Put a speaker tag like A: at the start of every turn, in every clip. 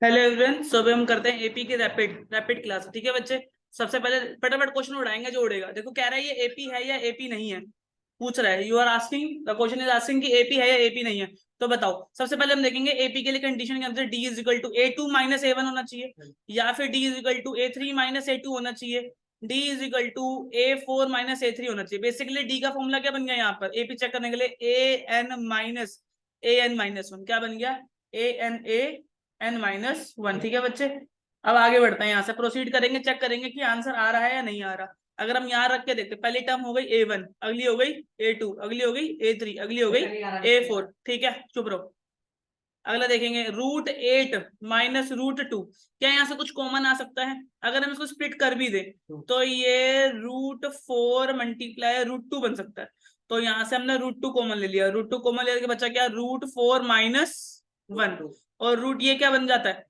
A: Hello everyone. सो अभी हम करते हैं एपी की रैपिड रैपिड क्लास। ठीक है बच्चे, सबसे पहले फटाफट क्वेश्चन उड़ाएंगे जो उड़ेगा। देखो कह रहा है ये एपी है या एपी नहीं है, पूछ रहा है। You are asking, the question is asking कि एपी है या एपी नहीं है। तो बताओ, सबसे पहले हम देखेंगे एपी के लिए कंडीशन के अंदर D is equal to A2 minus A1 होना चाहिए, या फिर D is equal to A3 minus A2 होना चाहिए, D is equal to A4 minus A3 होना चाहिए। बेसिकली डी का फॉर्मूला क्या बन गया यहाँ पर एपी चेक करने के लिए? AN माइनस 1 क्या बन गया? AN ठीक है बच्चे। अब आगे बढ़ते हैं, यहाँ से प्रोसीड करेंगे, चेक करेंगे कि आंसर आ रहा है या नहीं आ रहा। अगर हम यहाँ रख के देखते, पहली टर्म हो गई A1, अगली हो गई A2, अगली हो गई A3, अगली हो गई A4। ठीक है, चुप रहो। अगला देखेंगे √8 माइनस √2। क्या यहाँ से कुछ कॉमन आ सकता है? अगर हम इसको स्प्लिट कर भी दें तो ये √4 मल्टीप्लाई √2 बन सकता है। तो यहाँ से हमने √2 कॉमन ले लिया, √2 कॉमन लेके बचा क्या? √4 माइनस 1। और रूट ये क्या बन जाता है?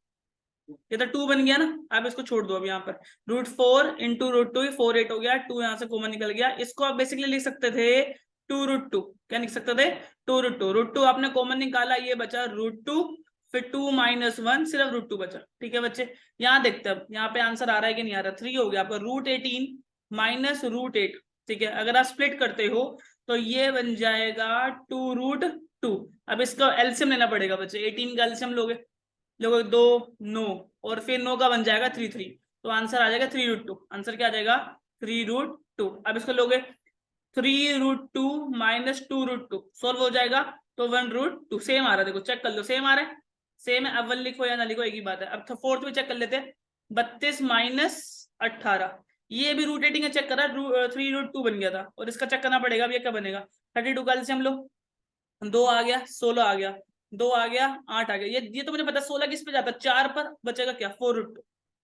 A: ये तो 2 बन गया ना। आप इसको छोड़ दो अब यहाँ पर। √4 इंटू √2, 4 8 हो गया। 2 यहाँ से कॉमन निकल गया। इसको आप बेसिकली लिख सकते थे 2√2। क्या लिख सकते थे? 2√2। √2 आपने कॉमन निकाला, ये बचा √2, फिर 2 माइनस 1, सिर्फ √2 बचा। ठीक है बच्चे, यहाँ देखते हैं यहाँ पे आंसर आ रहा है कि नहीं आ रहा। 3 हो गया आपका √18 माइनस √8। ठीक है, अगर आप स्प्लिट करते हो तो ये बन जाएगा 2√2। अब इसका एलसीएम लेना पड़ेगा बच्चे। 18 का एलसीएम लोगे 2 9, और फिर 9 का बन जाएगा 3 तो आंसर आ जाएगा 3√2। आंसर क्या आ जाएगा? 3√2। अब इसको लोगे 3√2 माइनस 2√2, सोल्व हो जाएगा तो 1√2। सेम आ रहा है, देखो चेक कर लो, सेम आ रहा है। सेम है, अब 1 लिखो या ना लिखो एक ही बात है। अब फोर्थ में चेक कर लेते हैं, 32 माइनस 18। ये भी √18 का चेक करा, 3√2 बन गया था, और इसका चेक करना पड़ेगा अब ये क्या बनेगा। 32 का एलसीएम लो, 2 आ गया, 16 आ गया, 2 आ गया, 8 आ गया। ये तो मुझे पता, 16 किस पे जाता है? 4 पर। बचेगा क्या? 4√2।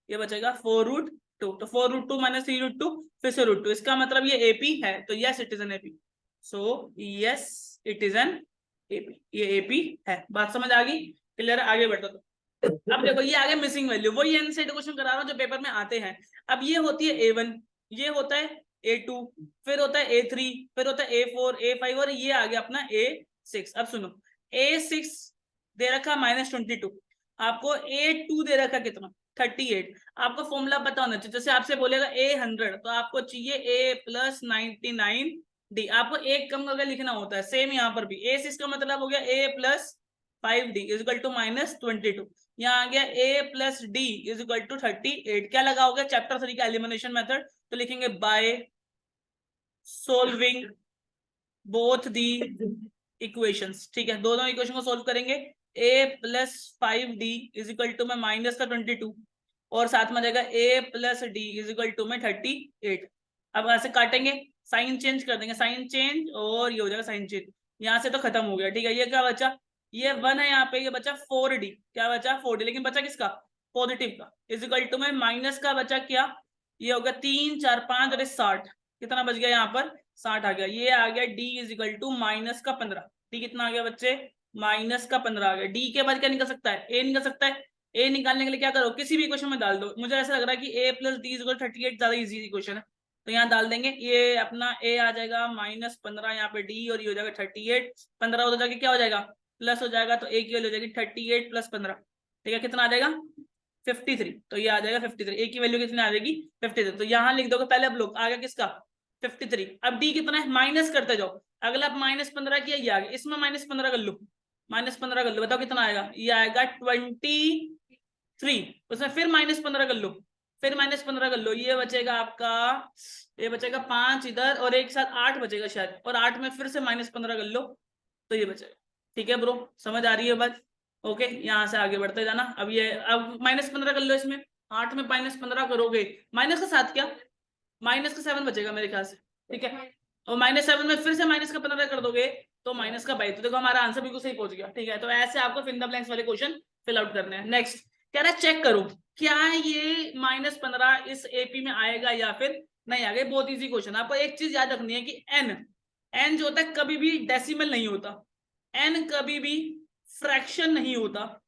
A: ये बचेगा 4√2। तो 4√2 माइनस 3√2, फिर से √2। इसका मतलब ये एपी है, तो yes it is an AP. So yes it is an AP, ये एपी है। बात समझ आ गई? क्लियर है? आगे बढ़ता तो अब देखो ये आगे मिसिंग वैल्यू, वही एनसीईआरटी क्वेश्चन करा रहा हूँ जो पेपर में आते हैं। अब ये होती है A1, ये होता है A2, फिर होता है A3, फिर होता है A4, A5, और ये आ गया अपना A6। अब सुनो, A6 दे रखा -22, आपको A2 दे रखा कितना? 38। आपको फॉर्मूला पता होना चाहिए। जैसे आपसे बोलेगा A100 तो आपको चाहिए A+99D। आपको एक कम करके लिखना होता है। सेम यहाँ पर भी A6 का मतलब हो गया A+5D इज इक्वल टू -22। यहाँ आ गया A+D इज इक्वल टू 38। क्या लगाओगे? चैप्टर 3 का एलिमिनेशन मेथड। तो लिखेंगे by solving both the equations. ठीक है, दोनों इक्वेशन को सोल्व करेंगे। A+5D इज इक्वल टू में माइनस का 22, और साथ में जाएगा A+D इज इक्वल टू में 38। अब ऐसे काटेंगे, साइन चेंज कर देंगे, साइन चेंज, और ये हो जाएगा साइन चेंज। यहाँ से तो खत्म हो गया। ठीक है, ये क्या बचा? ये 1 है यहाँ पे, ये बचा 4D। क्या बचा? 4D। लेकिन बचा किसका? पॉजिटिव का। इज इक्वल टू में माइनस का बचा क्या? ये हो गया 3 4 5 और 60। कितना बच गया यहाँ पर? 60 आ गया। ये आ गया D is equal to -15। D कितना आ गया बच्चे? -15 आ गया। डी के बाद क्या निकल सकता है? ए निकल सकता है। ए निकालने के लिए क्या करो? किसी भी इक्वेशन में डाल दो। मुझे ऐसा लग रहा है कि A+D इज इक्वल 38 ज्यादा इजी इक्वेशन है, तो यहाँ डाल देंगे। ये अपना ए आ जाएगा -15, यहाँ पे डी, और ये हो जाएगा 38। 15 हो जाएगा, क्या हो जाएगा? प्लस हो जाएगा, तो ए की वैल्यू हो जाएगी 38 + 15। ठीक है, कितना आ जाएगा? 53। तो ये आ जाएगा 53। ए की वैल्यू कितनी आ जाएगी? 53। तो यहाँ लिख दोगे पहले ब्लॉक आ गया किसका? 53। अब डी कितना है? माइनस करते जाओ। अगला -15 किया, ये आ गया, इसमें -15 कर लो, -15 कर लो, बताओ कितना आएगा? ये आएगा 23। उसमें फिर -15 कर लो, फिर -15 कर लो, ये बचेगा आपका, ये बचेगा 5 इधर, और एक साथ 8 बचेगा शायद, और 8 में फिर से -15 कर लो, तो ये बचेगा। ठीक है ब्रो, समझ आ रही है बात? ओके, यहाँ से आगे बढ़ते जाना। अब ये अब -15 कर लो इसमें, 8 में -15 करोगे, माइनस का 7 क्या? -7 बचेगा मेरे ख्याल से। ठीक है, और -7 में फिर से -15 कर दोगे तो -22। तो देखो हमारा आंसर बिल्कुल सही पहुंच गया। ठीक है, तो ऐसे आपको फिल द ब्लैंक्स वाले क्वेश्चन फिल आउट करने हैं। नेक्स्ट कह रहा है चेक करो क्या ये -15 इस एपी में आएगा या फिर नहीं आएगा। बहुत इजी क्वेश्चन। आपको एक चीज याद रखनी है कि एन जो होता है कभी भी डेसिमल नहीं होता, एन कभी भी फ्रैक्शन नहीं होता,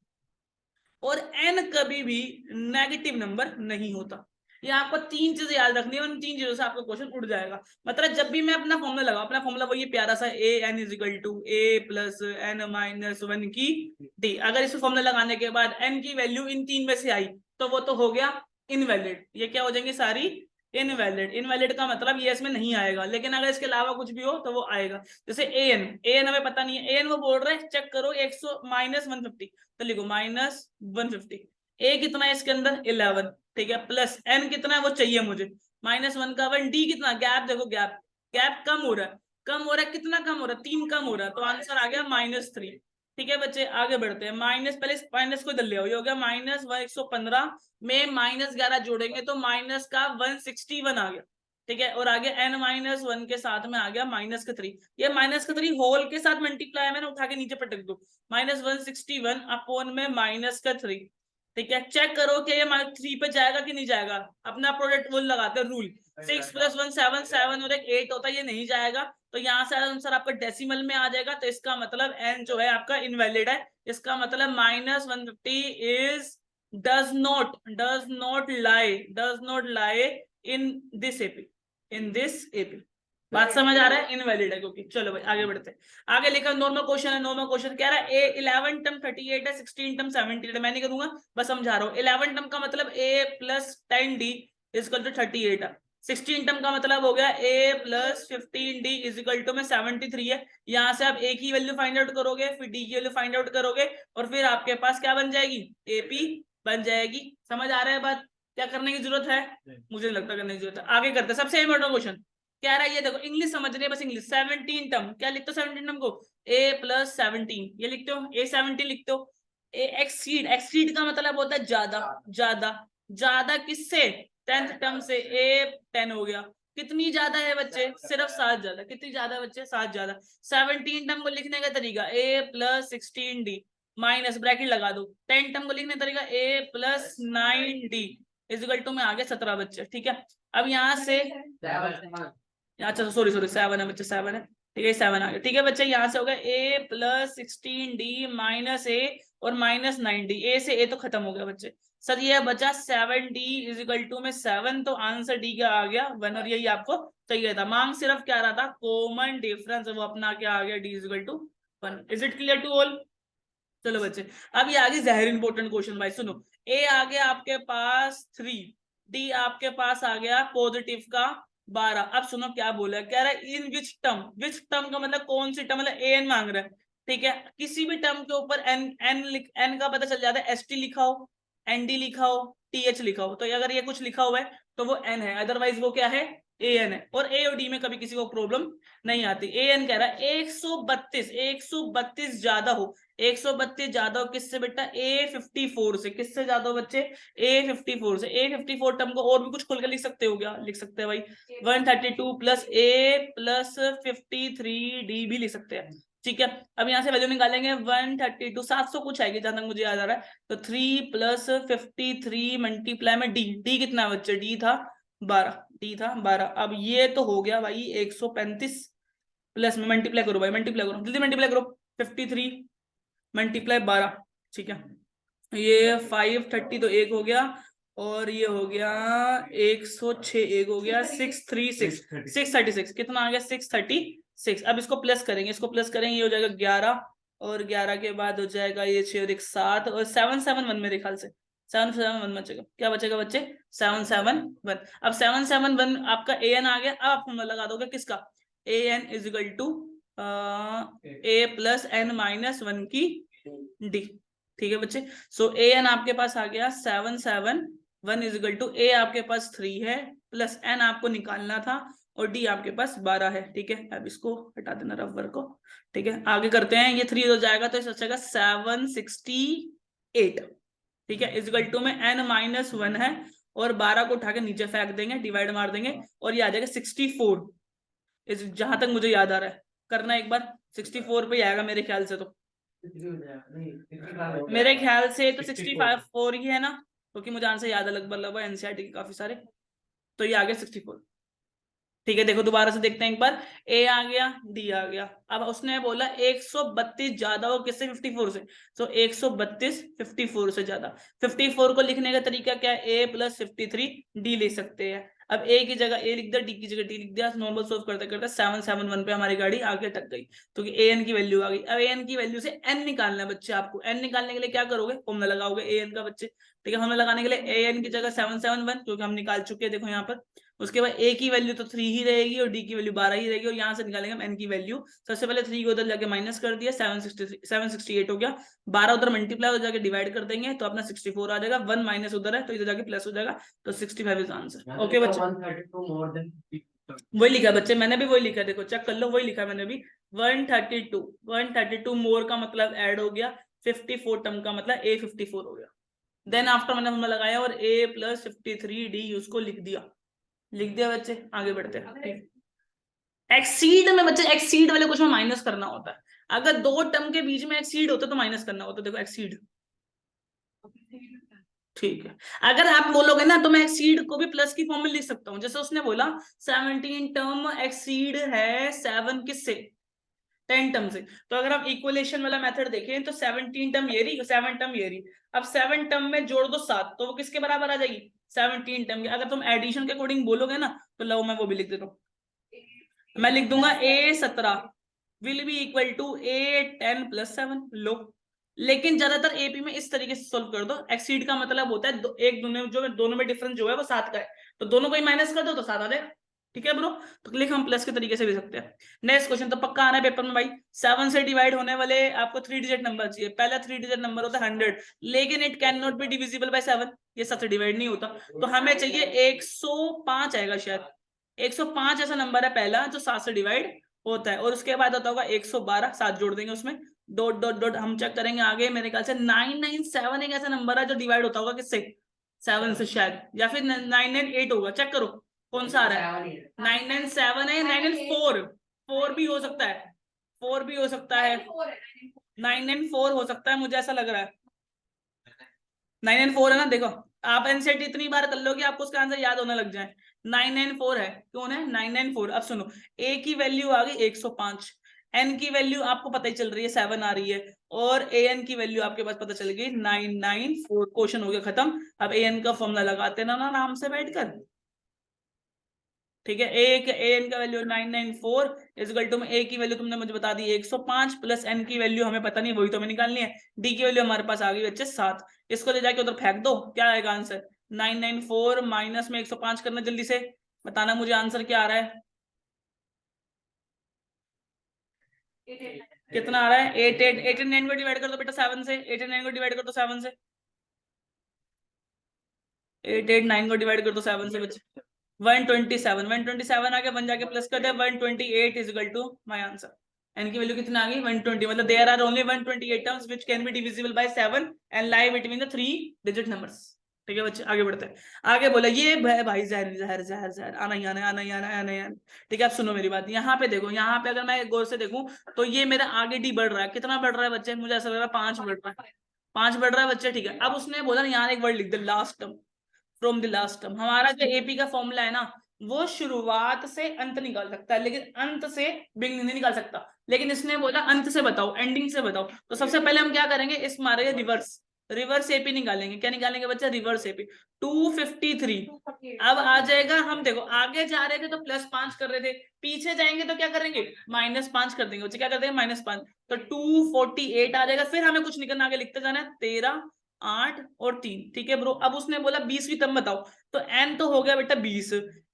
A: और एन कभी भी नेगेटिव नंबर नहीं होता। ये आपको 3 चीजें याद रखनी है, उन 3 चीजों से आपका क्वेश्चन उड़ जाएगा। मतलब जब भी मैं अपना फॉर्मूला लगाऊं, अपना फॉर्मूला वही प्यारा सा A N is equal to A plus N minus 1 की डी। अगर इस फॉर्मूला लगाने के बाद एन की वैल्यू इन 3 में से आई तो वो तो हो गया इनवैलिड। ये क्या हो जाएंगी सारी इनवैलिड। इनवैलिड का मतलब ये इसमें नहीं आएगा, लेकिन अगर इसके अलावा कुछ भी हो तो वो आएगा। जैसे ए एन हमें पता नहीं है, ए एन वो बोल रहे हैं चेक करो 100 माइनस 150, तो लिखो माइनस 150। ए कितना है इसके अंदर 11, ठीक है, प्लस एन कितना है वो चाहिए मुझे -1 का 1, डी कितना, गैप देखो गैप, गैप कम हो रहा है, कम हो रहा है, कितना कम हो रहा है 3 कम हो रहा है, तो आंसर आ गया -3। ठीक है बच्चे आगे बढ़ते हैं। माइनस पहले माइनस को इधर ले आओ, ये हो गया -115 में -11 जोड़ेंगे तो माइनस का 161 आ गया। ठीक है, और आगे n-1 के साथ में आ गया -3। ये -3 होल के साथ मल्टीप्लाई मैंने उठा के नीचे पटक दो, -161 अपॉन में -3। ठीक है, चेक करो कि ये -3 पे जाएगा कि नहीं जाएगा। अपना प्रोडक्ट वो लगाते हैं रूल, 6 + 1 7 7 और एक 8 होता है, ये नहीं जाएगा तो यहाँ से आंसर आपका डेसिमल में आ जाएगा, तो इसका मतलब n जो है आपका इनवैलिड है। इसका मतलब -150 is does not lie in this AP। बात समझ आ रहा है, इनवैलिड है क्योंकि। चलो भाई आगे बढ़ते हैं। आगे लिखा नॉर्मल क्वेश्चन है, नॉर्मल क्वेश्चन कह रहा है ए 11 टर्म 38 है, 16 टर्म 78 है। मैं नहीं करूंगा, बस समझा रहा हूँ। 11 टर्म का मतलब a + 10d = 38 है। 16 टर्म का मतलब हो गया a + 15d = में 73 है। यहाँ से आप a की वैल्यू फाइंड आउट करोगे, फिर d की वैल्यू फाइंड आउट करोगे, और फिर आपके पास क्या बन जाएगी, AP बन जाएगी। समझ आ रहा है बात? क्या करने की जरूरत है? मुझे नहीं लगता करने की जरूरत है। आगे करते हैं। सबसे इम्पोर्टेंट क्वेश्चन कह रहा है, ये देखो इंग्लिश समझ रही है बस, इंग्लिश 17 टर्म क्या लिखते हो, 17 टर्म को a + 17 ये लिखते हो, a 17 लिखते हो। ए एक्सीड, एक्सीड का मतलब होता है ज्यादा, ज्यादा, ज्यादा किससे, 10th टर्म से, a 10 हो गया। कितनी ज्यादा है बच्चे, सिर्फ 7 ज्यादा। कितनी ज्यादा बच्चे, 7 ज्यादा। 17 टर्म को लिखने का तरीका a + 16d माइनस ब्रैकेट लगा दो। 10 टर्म को लिखने का तरीका a + 9d = में आ गया 17 बच्चे। ठीक है, अब यहाँ से अच्छा सॉरी 7 है बच्चे, 7 है। ठीक है 7 आ गया। ठीक है बच्चे, यहाँ से हो गया a + 16d - a और -9d। a से a तो खत्म हो गया बच्चे। सर ये बचा 7d = में 7, तो आंसर d का आ गया 1, और यही आपको चाहिए था। मांग सिर्फ क्या रहा था, कॉमन डिफरेंस, वो अपना क्या आ गया d = 1। Is it clear to all? चलो बच्चे अब ये आगे जहर इंपॉर्टेंट क्वेश्चन भाई सुनो। a आ गया आपके पास 3, d आपके पास आ गया पॉजिटिव का 12। अब सुनो क्या बोला, कह रहा है इन विच टर्म, विच टर्म का मतलब कौन सी टर्म, मतलब an मांग रहा है। ठीक है, किसी भी टर्म के ऊपर n का पता चल जाता है, st लिखा हो, nd लिखा हो, th लिखा हो, तो अगर ये कुछ लिखा हुआ है तो वो n है, अदरवाइज वो क्या है, an है। और a और d में कभी किसी को प्रॉब्लम नहीं आती। an कह रहा है 132 ज्यादा हो, 132 ज्यादा हो किससे बेटा, A54 से। किससे ज्यादा हो बच्चे, A54 से। A54 टर्म को और भी कुछ खोल कर लिख सकते हो क्या, लिख सकते हैं भाई, 132 + a + 53d भी लिख सकते हैं। ठीक है, अब यहाँ से वैल्यू निकालेंगे 132 700 कुछ आएगी जहां तक मुझे याद आ रहा है, तो 3 + 53 मल्टीप्लाई में d कितना है बच्चे, d था 12। अब ये तो हो गया भाई 135 प्लस में मल्टीप्लाई करो भाई, मल्टीप्लाई करो जल्दी, मल्टीप्लाई करो 53 मल्टीप्लाई 12। ठीक है, ये 530 तो एक हो गया, और ये हो गया 106, एक हो गया 636 कितना आ गया 636। अब इसको प्लस करेंगे, इसको प्लस करेंगे, ये हो जाएगा 11, और 11 के बाद हो जाएगा ये 6 और 1 7, और 771 मेरे ख्याल से 771 बचेगा। क्या बचेगा बच्चे, 771। अब 771 आपका an आ गया। अब आप लगा दोगे किसका, an = a + n-1 की d। ठीक है बच्चे, सो an आपके पास आ गया 771 = a आपके पास 3 है, प्लस n आपको निकालना था, और d आपके पास 12 है। ठीक है, अब इसको हटा देना रफ वर्क को। ठीक है, आगे करते हैं। ये 3 हो जाएगा तो इसका 768। ठीक है, = में n-1 है, और 12 को उठा के नीचे फेंक देंगे, डिवाइड मार देंगे, और ये आ जाएगा 64। जहां तक मुझे याद आ रहा है, करना एक बार, 64 पे आएगा मेरे ख्याल से, तो मेरे ख्याल से तो 64 ही है ना, क्योंकि मुझे आंसर याद है लगभग एनसीईआरटी के काफी सारे, तो ये आ गया 64। ठीक है, देखो दोबारा से देखते हैं एक बार। ए आ गया, डी आ गया। अब उसने बोला 132 ज्यादा हो किससे? 54 से। तो 132 54 से ज्यादा। 54 को लिखने का तरीका क्या है? ए प्लस 53 डी ले सकते हैं। अब ए की जगह ए लिख दिया, डी की जगह डी लिख दिया। नॉर्मल सोल्व करते करते 771 पे हमारी गाड़ी आगे टक गई, तो ए एन की वैल्यू आ गई। अब ए एन की वैल्यू से एन निकालना है बच्चे आपको। एन निकालने के लिए क्या करोगे? फॉर्मूला लगाओगे ए एन का बच्चे। ठीक है, फॉर्मूला लगाने के लिए ए एन की जगह 771 क्योंकि हम निकाल चुके हैं, देखो यहाँ पर। उसके बाद ए की वैल्यू तो 3 ही रहेगी और डी की वैल्यू 12 ही रहेगी, और यहाँ से निकालेंगे हम एन की वैल्यू। सबसे पहले 3 को उधर जाके माइनस कर दिया, 768 हो गया। 12 उधर मल्टीप्लाई हो जाके डिवाइड कर देंगे तो अपना 64 आ जाएगा। 1 माइनस उधर है तो इधर जाके प्लस हो जाएगा, तो 65 इज आंसर। ओके बच्चे, 132 वही लिखा बच्चे, मैंने भी वही लिखा, देखो चेक कर लो, वही लिखा मैंने भी 132 मोर का मतलब ऐड हो गया, 54 टर्म का मतलब ए 54 हो गया। देन आफ्टर मैंने फॉर्मूला लगाया और ए प्लस 53 डी उसको लिख दिया बच्चे। आगे बढ़ते हैं। एक्सीड में बच्चे, एक्सीड वाले कुछ में माइनस करना होता है। अगर दो टर्म के बीच में एक्सीड होता है तो माइनस करना होता है। देखो एक्सीड, ठीक है। अगर आप बोलोगे ना तो मैं एक्सीड को भी प्लस की फॉर्म में लिख सकता हूँ। जैसे उसने बोला 17 टर्म एक्सीड है 7 किससे? 10 टर्म से। तो अगर हम इक्वलेशन वाला मेथड देखें तो 17 टर्म ये रही, 7 टर्म ये रही। अब 7 टर्म में जोड़ दो 7, तो वो किसके बराबर आ जाएगी? 17 टर्म के। अगर तुम एडिशन के अकॉर्डिंग बोलोगे ना तो लो मैं वो भी लिख देता हूँ। मैं लिख दूंगा A17 will be equal to A10 + 7। लो, लेकिन ज्यादातर एपी में इस तरीके से सोल्व कर दो। एक्सीड का मतलब होता है एक दोनों में डिफरेंस जो है वो 7 का है, तो दोनों को ही माइनस कर दो तो 7 आ जाएगा। ठीक है ब्रो, तो लिख हम प्लस के तरीके से भी सकते हैं। नेक्स्ट क्वेश्चन तो पक्का आना है पेपर में भाई। 7 से डिवाइड होने वाले आपको 3 डिजिट नंबर चाहिए। पहला 3 डिजिट नंबर होता है 100, लेकिन it can not be divisible by 7, ये 7 से डिवाइड नहीं होता। तो हमें चाहिए 105 आएगा शायद। 105 ऐसा नंबर है पहला जो 7 से डिवाइड होता है, और उसके बाद होता होगा 112, 7 जोड़ देंगे उसमें, डॉट डॉट डॉट हम चेक करेंगे आगे। मेरे ख्याल से 997 एक ऐसा नंबर है जो डिवाइड होता होगा किससे? 7 से शायद, या फिर 998 होगा। चेक करो कौन सा आ रहा है। 997 है, 994 4 भी हो सकता है, 4 भी हो सकता है, 994 हो सकता है, मुझे ऐसा लग रहा है 994 है ना। देखो आप एनसीईआरटी इतनी बार कर लोगे आपको उसका आंसर याद होने लग जाए। 994 है, कौन है? 994। अब सुनो, ए की वैल्यू आ गई 105, एन की वैल्यू आपको पता ही चल रही है 7 आ रही है, और ए एन की वैल्यू आपके पास पता चल गई 994। क्वेश्चन हो गया खत्म। अब ए एन का फॉर्मूला लगाते ना आराम से बैठकर। ठीक है, ए एन का वैल्यू 994 इक्वल टू में ए की वैल्यू तुमने मुझे बता दी 105 प्लस एन की वैल्यू हमें पता नहीं, वही तो हमें निकालनी है। डी की वैल्यू हमारे पास आ गई बच्चे 7। इसको ले जाके उधर फेंक दो, क्या आएगा आंसर? 994 माइनस में 105 करना, जल्दी से बताना मुझे आंसर क्या आ रहा है। कितना आ रहा है? 89 को डिवाइड कर दो बेटा 7 से, 89 को डिवाइड कर दो 7 से, 889 को डिवाइड कर दो 7 से बच्चे। 127 आ गया, 1 जाके प्लस कर दे, 128 is equal to my answer. N की वैल्यू कितना आ गई? 120। मतलब there are only 128 terms which can be divisible by 7 and lie between the 3 digit numbers. ठीक है बच्चे, आगे बढ़ते हैं। आगे बोला ये भाई जहर जहर जहर जहर आना ही आना, आना ही आना, आना ही आना। ठीक है, आप सुनो मेरी बात। यहाँ पे देखो, यहाँ पे अगर मैं गौर से देखूं तो ये मेरा आगे डी बढ़ रहा है। कितना बढ़ रहा है बच्चे? मुझे ऐसा लग रहा है 5 बढ़ रहा है, 5 बढ़ रहा है बच्चे। ठीक है, अब उसने बोला यहाँ एक वर्ड लिख दे, last term from the last term. हमारा जो एपी का फॉर्मूला है ना, वो शुरुआत से अंत निकाल सकता है लेकिन अंत से बिगिनिंग नहीं निकाल सकता। लेकिन इसने बोला अंत से बताओ, एंडिंग से बताओ। तो सबसे पहले हम क्या करेंगे, इस मारे रिवर्स, रिवर्स एपी निकालेंगे। क्या निकालेंगे बच्चा? Reverse AP. 253 अब आ जाएगा। हम देखो आगे जा रहे थे तो +5 कर रहे थे, पीछे जाएंगे तो क्या करेंगे? -5 कर देंगे बच्चे। क्या कर देंगे? -5। तो 248 आ जाएगा। फिर हमें कुछ निकलना, आगे लिखते जाना है, 13 8 और 3। ठीक है ब्रो, अब उसने बोला 20वीं टर्म बताओ। तो एन तो हो गया बेटा 20,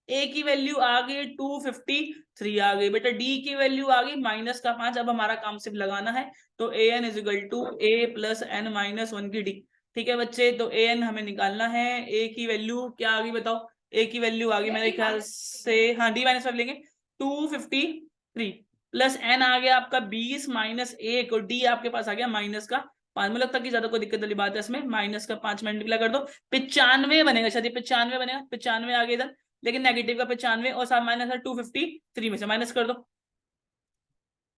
A: ए की वैल्यू आ गई 253 आ गई बेटा, डी की वैल्यू आ गई -5। अब हमारा काम सिर्फ लगाना है, तो A N is equal to A plus N -1 की डी। ठीक है बच्चे, तो ए एन हमें निकालना है। ए की वैल्यू क्या आ गई बताओ? ए की वैल्यू आ गई मेरे ख्याल से, हाँ डी -5 लेंगे, 253 प्लस एन आ गया आपका 20 -1, और डी आपके पास आ गया -5। मुझे लगता है कि ज्यादा कोई दिक्कत वाली बात है इसमें। -5 मल्टीप्लाई कर दो, 95 बनेगा शायद, 95 बनेगा, 95 आ गया इधर, लेकिन नेगेटिव का 95 और साथ माइनस है 253 में से माइनस कर दो।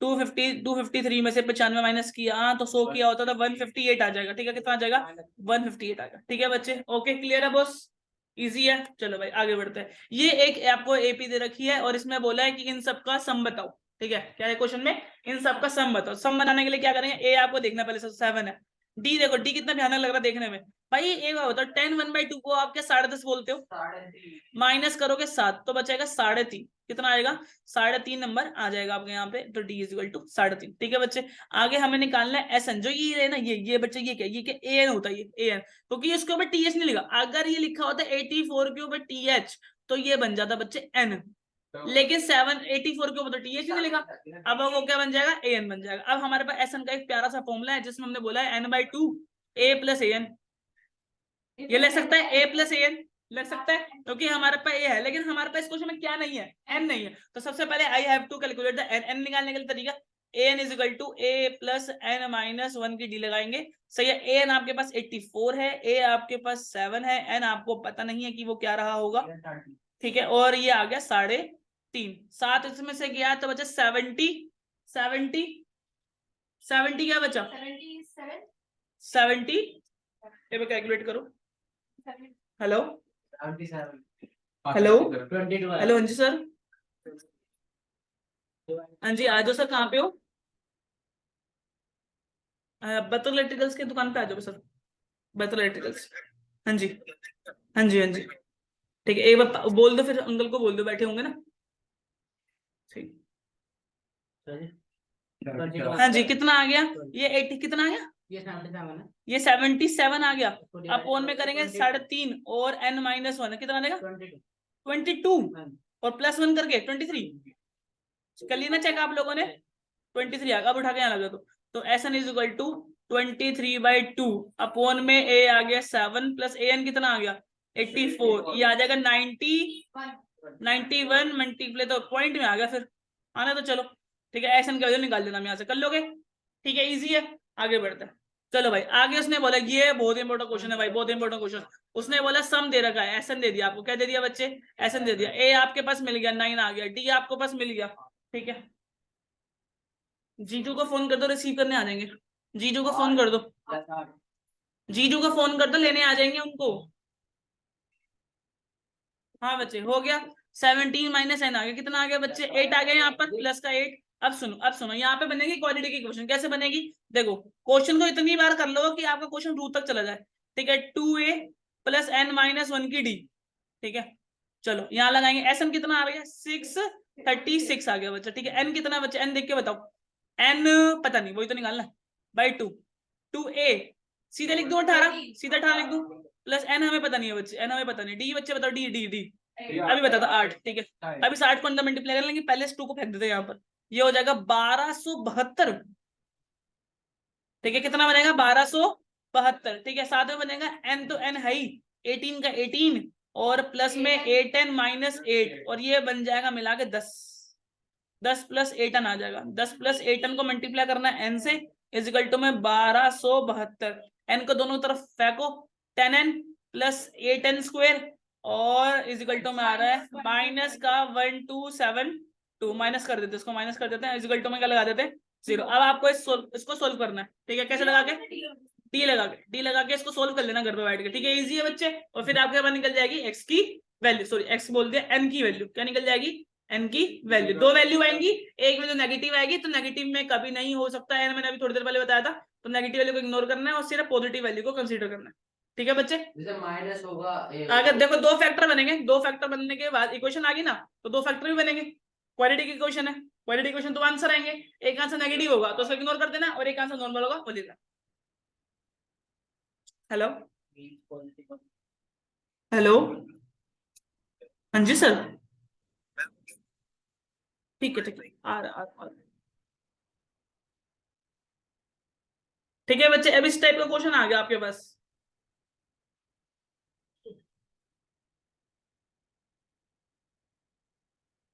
A: 253 में से 95 माइनस किया तो 100 किया होता तो 158 आ जाएगा। ठीक है, कितना आ जाएगा? 158 आ जाएगा। ठीक है बच्चे, ओके क्लियर है बॉस? इजी है। चलो भाई आगे बढ़ते हैं। ये एक आपको एपी दे रखी है और इसमें बोला है कि इन सब का सम बताओ। ठीक है, क्या है क्वेश्चन में, इन सब का सम बताओ। सम बनाने के लिए क्या करेंगे, ए आपको देखना पहले 7 है, डी देखो, डी कितना भयानक लग रहा है देखने में। भाई एक बात बताओ, 10 1/2 को आप क्या 10.5 बोलते हो, माइनस करोगे 7 तो बचेगा 3.5, कितना आएगा 3.5 नंबर आ जाएगा आपके यहाँ पे। तो डी इज इक्वल टू 3.5। ठीक है बच्चे, आगे हमें निकालना है एस एन, जो ये है ना, ये बच्चे ये क्या ए एन होता है, ये ए एन, क्योंकि इसके ऊपर टी एच नहीं लिखा। अगर ये लिखा होता 84 के ऊपर टी एच तो ये बन जाता बच्चे एन, लेकिन 784 के ऊपर तो टी एच नहीं लिखा। अब वो क्या बन जाएगा, ए एन बन जाएगा। अब हमारे पास एस एन का एक प्यारा सा फॉर्मूला है जिसमें हमने बोला है n/2 a plus A N. ये लग सकता है a प्लस ए एन, लग सकता है क्योंकि हमारे पास ए है, लेकिन हमारे पास क्वेश्चन में क्या नहीं है, एन नहीं है। तो सबसे पहले I have to calculate the N. N निकालने के लिए तरीका, A N is equal to A plus N minus 1 की डी लगाएंगे। सही है, ए एन आपके पास 84 है, ए आपके पास 7 है, एन आपको पता नहीं है कि वो क्या रहा होगा। ठीक है, और ये आ गया 3.5, 7 इसमें से गया तो बचा 70 70 70 क्या बचा 70। ये कैलकुलेट करो। हेलो हेलो हेलो, हाँ जी सर, हाँ जी आ जाओ सर, कहाँ पे हो, बतौर इलेक्ट्रिकल्स की दुकान पे आ जाओ सर, बतौर इलेक्ट्रिकल्स। हाँ जी हाँ जी हाँ जी, ठीक है, एक बार बोल दो, फिर अंकल को बोल दो, बैठे होंगे ना। ठीक, हाँ जी, कितना आ गया, ये 80 कितना आ गया, ये 77 आ गया। अपोन में करेंगे 3.5 और n माइनस 1 कितना आएगा 22 और प्लस 1 करके 23। कर लिया ना चेक आप लोगों ने, 23 आ गया। अब उठा के यहाँ लगा तो S n is equal to 23/2 upon में ए आ गया 7 प्लस ए एन कितना आ गया 84, ये आ जाएगा 91 मल्टीप्लाई, तो पॉइंट में आ गया फिर आना। तो चलो ठीक है, एस एन का वैल्यू निकाल देना, हम यहाँ से कर लोगे। ठीक है, इजी है, आगे बढ़ते हैं। चलो भाई आगे उसने बोला, ये बहुत इंपॉर्टेंट क्वेश्चन है भाई, बहुत इंपॉर्टेंट क्वेश्चन। उसने बोला सम दे रखा है, एसएन दे दिया आपको, क्या दे दिया बच्चे, एसएन दे दिया। ए आपके पास मिल गया 9 आ गया, डी आपको पास मिल गया। ठीक है, जीजू को फोन कर दो, रिसीव करने आ जाएंगे। जीजू को फोन कर दो, जीजू को फोन कर दो, लेने आ जाएंगे उनको। हाँ बच्चे हो गया, 17 माइनस एन आ गया, कितना आ गया बच्चे 8 आ गया यहाँ पर, प्लस का 8। अब सुनो यहाँ पे बनेगी क्वाड्रेटिक की क्वेश्चन, कैसे बनेगी, देखो क्वेश्चन को इतनी बार कर लो कि आपका क्वेश्चन रूट तक चला जाए। ठीक है, 2a प्लस n माइनस 1 की डी। ठीक है, चलो यहाँ लगाएंगे, एस एन कितना आ गया 636 आ गया बच्चा। ठीक है, n कितना बच्चा, n देख के बताओ, n पता नहीं, वही तो निकालना बाई 2a सीधे लिख दो 18, सीधा 18 लिख दो, प्लस n हमें पता नहीं है बच्चे, n हमें पता नहीं, डी बच्चे बताओ, डी डी डी अभी बता था 8। ठीक है, अभी इस 8 को अंदर मल्टीप्लाई कर लेंगे, पहले इस 2 को फेंक देते हैं यहाँ पर, ये हो जाएगा 1272। ठीक है, कितना बनेगा 1272। ठीक है, साथ में बनेगा n, तो n है ही 18 का 18 और प्लस में 8n माइनस 8 और ये बन जाएगा मिला के 10 प्लस 8n आ जाएगा। 10 प्लस 8n को मल्टीप्लाई करना है n से, इज इक्वल टू में 1272। n को दोनों तरफ फेंको, 10n प्लस 8n स्क्वायर और इज इक्वल टू में आ रहा है माइनस का 1272, माइनस कर देते, इसको माइनस कर देते हैं, इज इक्वल टू में क्या लगा देते हैं 0। अब आपको इसको सोल्व करना है। ठीक है, कैसे लगा के, डी लगा के इसको सोल्व कर लेना घर पे बैठ के। ठीक है, इजी है बच्चे, और फिर आपके पास निकल जाएगी एक्स की वैल्यू, सॉरी एक्स बोल दिया, एन की वैल्यू, क्या निकल जाएगी एन की वैल्यू। दो वैल्यू आएंगी, एक में जो नेगेटिव आएगी, तो नेगेटिव में कभी नहीं हो सकता है, मैंने अभी थोड़ी देर पहले बताया था, तो नेगेटिव वैल्यू को इग्नोर करना है और सिर्फ पॉजिटिव वैल्यू को कंसीडर करना है। ठीक है बच्चे,
B: जैसे माइनस होगा,
A: अगर देखो दो फैक्टर बनेंगे, दो फैक्टर बनने के बाद इक्वेशन आ गई ना, तो दो फैक्टर भी बनेंगे, क्वाड्रेटिक की इक्वेशन है, क्वाड्रेटिक इक्वेशन तो आंसर आएंगे, एक आंसर नेगेटिव होगा तो उसको इग्नोर कर देना और एक आंसर नॉर्मल होगा वो लेना। हेलो हेलो, हाँ जी सर, ठीक है ठीक है, आ रहा। ठीक है बच्चे, अब इस टाइप का क्वेश्चन आ गया आपके पास।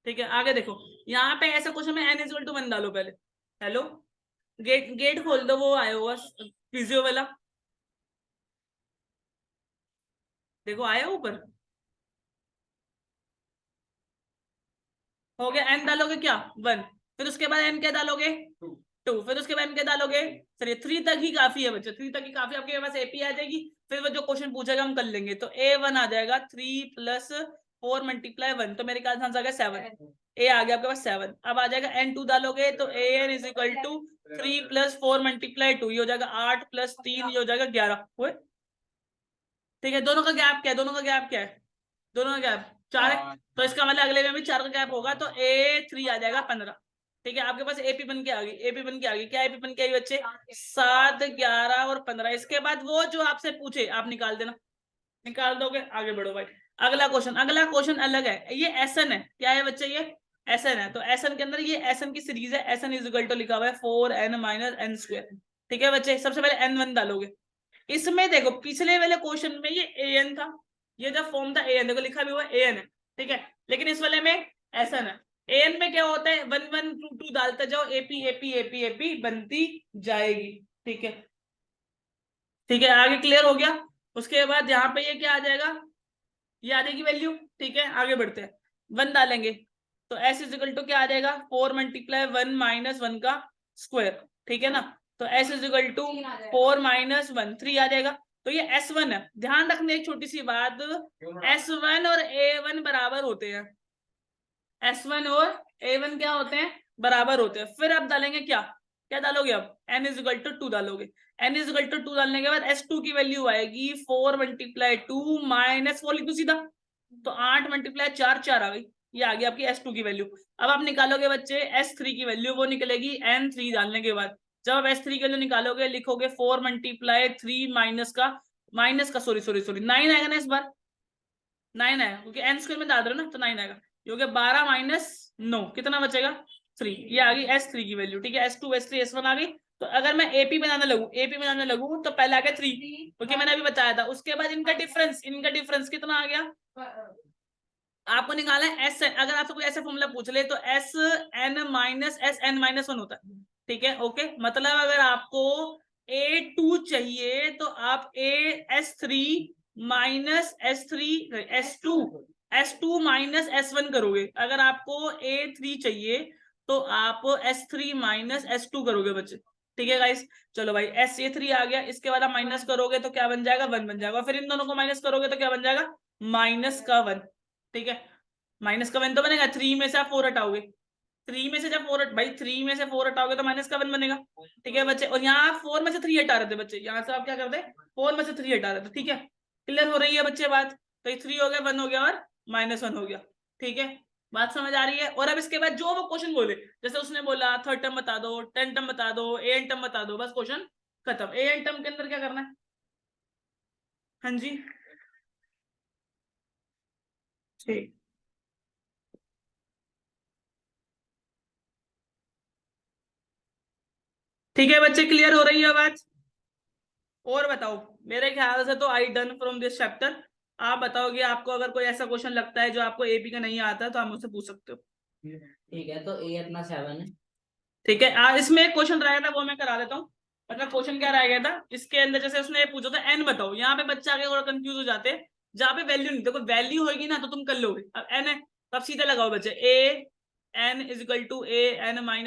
A: ठीक है, आगे देखो, यहाँ पे ऐसा क्वेश्चन में n इक्वल टू 1 डालो पहले। हेलो, गेट गेट खोल दो, वो आया हुआ फिजियो वाला, देखो आया ऊपर, हो गया, n डालोगे क्या 1, फिर उसके बाद n क्या डालोगे 2, फिर उसके बाद क्या डालोगे, चलिए 3 तक ही काफी है बच्चे, 3 तक ही काफी, आपके पास एपी आ जाएगी। फिर वो जो क्वेश्चन पूछेगा हम कर लेंगे। तो A1 आ जाएगा 3 + 4 × 1, तो मेरे ख्याल से आंसर आ गया 7। ए आ गया आपके पास 7। अब आ जाएगा N2 डालोगे तो AN = 3 + 4 × 2, ये हो जाएगा 8 + 3, ये हो जाएगा 11 हुए। ठीक है, दोनों का गैप क्या है, दोनों का गैप क्या है, दोनों का गैप 4 है, तो इसका मतलब अगले में भी 4 का गैप होगा, तो A3 आ जाएगा 15। ठीक है, आपके पास एपी बन के आ गई, एपी बन के आ गई, क्या एपी बन के आई बच्चे, 7, 11 और 15। इसके बाद वो जो आपसे पूछे आप निकाल देना, निकाल दोगे, आगे बढ़ो भाई। अगला क्वेश्चन, अगला क्वेश्चन अलग है, ये एसएन है, क्या है बच्चे, ये एसएन है। तो एसएन के अंदर ये एसएन की सीरीज है, एसएन = लिखा हुआ है 4n - n²। ठीक है बच्चे, सबसे पहले n1 डालोगे। इसमें देखो पिछले वाले क्वेश्चन में ये an था, ये जो फॉर्म था an, देखो लिखा भी हुआ an है, ठीक है, लेकिन इस वाले में एसएन है। an में क्या होता है, 1 1 2 2 डालते जाओ, एपी एपी एपी एपी बनती जाएगी। ठीक है, ठीक है, आगे क्लियर हो गया। उसके बाद यहाँ पे ये क्या आ जाएगा, ये आ जाएगी वैल्यू। ठीक है, आगे बढ़ते हैं, 1 डालेंगे तो s = क्या आ जाएगा, 4 × 1 - 1 का स्क्वायर। ठीक है ना, तो s = 4 - 1 3 आ जाएगा। तो ये S1 है, ध्यान रखने एक छोटी सी बात, S1 और A1 बराबर होते हैं, S1 और A1 क्या होते हैं, बराबर होते हैं। फिर आप डालेंगे क्या, क्या डालोगे, अब n = 2 डालोगे। n = 2 डालने के बाद S2 की वैल्यू आएगी 4 × 2 - 4 लिख दो सीधा, तो 8 × 4 4 आ गई, ये आ गई आपकी S2 की वैल्यू। अब आप निकालोगे बच्चे S3 की वैल्यू, वो निकलेगी N3 डालने के बाद। जब आप S3 की वैल्यू निकालोगे, लिखोगे 4 × 3 माइनस का सॉरी सॉरी सॉरी 9 आएगा ना, इस बार 9 आएगा, क्योंकि n² में डाल रहे हो ना, तो 9 आएगा। ये हो गया 12 - 9, कितना बचेगा 3, ये आ गई S3 की वैल्यू। ठीक है, S2 S3 S1 आ गई। तो अगर मैं एपी बनाने लगूं तो पहले आ गया 3, क्योंकि मैंने अभी बताया था। उसके बाद इनका डिफरेंस कितना आ गया, आपको निकालना है एस एन। अगर आपसे कोई ऐसा फॉर्मूला पूछ ले तो SN - SN - 1 होता है। ठीक है, ओके, मतलब अगर आपको A2 चाहिए तो आप S3 - S2 - S1 करोगे। अगर आपको A3 चाहिए तो आप S3 - S2 करोगे बच्चे। ठीक है गाइस, चलो भाई, SA3 आ गया। इसके बाद आप माइनस करोगे तो क्या बन जाएगा, 1 बन जाएगा। फिर इन दोनों को माइनस करोगे तो क्या बन जाएगा, -1। ठीक है, -1 तो बनेगा, 3 में से आप 4 हटाओगे, 3 में से जब 4 भाई 3 में से 4 हटाओगे तो -1 बनेगा। ठीक है बच्चे, और यहाँ आप 4 में से 3 हटा रहे थे बच्चे, यहाँ से आप क्या करते, 4 में से 3 हटा रहे थे। ठीक है, क्लियर हो रही है बच्चे बात, तो ये 3 हो गया, 1 हो गया और -1 हो गया। ठीक है, बात समझ आ रही है। और अब इसके बाद जो वो क्वेश्चन बोले, जैसे उसने बोला 3rd टर्म बता दो, 10 टर्म बता दो, an टर्म बता दो, बस क्वेश्चन खत्म। an टर्म के अंदर क्या करना है, हाँ जी, ठीक, ठीक है बच्चे, क्लियर हो रही है बात। और बताओ, मेरे ख्याल से तो I done from this chapter. आप बताओगे, आपको अगर कोई ऐसा क्वेश्चन लगता है जो आपको एपी का नहीं आता तो आप मुझसे पूछ सकते हो।
B: ठीक है, तो ए अपना 7 है।
A: ठीक है, इसमें एक क्वेश्चन रह गया था, वो मैं करा देता हूँ। मतलब क्वेश्चन क्या रह गया था इसके अंदर, जैसे उसने ये पूछा था एन बताओ, यहाँ पे बच्चे आगे थोड़ा कंफ्यूज हो जाते हैं, जहाँ पे वैल्यू नहीं, देखो वैल्यू होगी ना तो तुम कर लोगे। अब एन है तो आप सीधे लगाओ बच्चे, an = an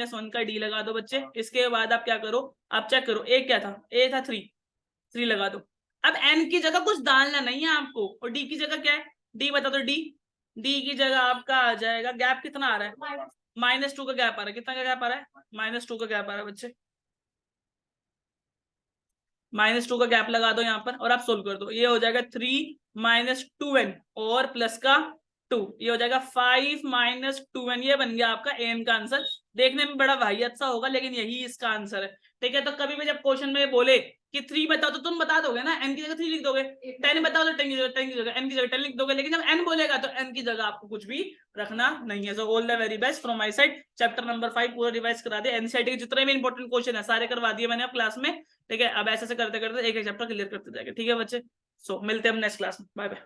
A: - 1 का डी लगा दो बच्चे। इसके बाद आप क्या करो, आप चेक करो, ए क्या था, ए था 3 लगा दो। अब एन की जगह कुछ डालना नहीं है आपको, और डी की जगह क्या है, डी बता दो, डी डी की जगह आपका आ जाएगा, गैप कितना आ रहा है, -2 का गैप आ रहा है। कितना का गैप आ रहा है, -2 का गैप आ रहा है बच्चे, -2 का गैप लगा दो यहाँ पर और आप सोल्व कर दो। ये हो जाएगा 3 - 2n और प्लस का 2, ये हो जाएगा 5 - 2n। ये बन गया आपका एन का आंसर। देखने में बड़ा भाई अच्छा होगा, लेकिन यही इसका आंसर है। ठीक है, तो कभी भी जब क्वेश्चन में बोले कि 3 बताओ तो तुम बता दोगे ना, एन की जगह 3 लिख दोगे। 10 बताओ तो 10 की जगह 10 की जगह एन की जगह 10 लिख दोगे। लेकिन जब एन बोलेगा तो एन की जगह आपको कुछ भी रखना नहीं है। So all the very best from my side. Chapter number 5 पूरा रिवाइज करा दिया, एनसीईआरटी के जितने भी इंपॉर्टेंट क्वेश्चन है सारे करवा दिए मैंने अब क्लास में। ठीक है, अब ऐसे करते करते एक एक चैप्टर क्लियर करते जाएंगे। ठीक है बच्चे, सो मिलते हैं हम नेक्स्ट क्लास में, बाय बाय।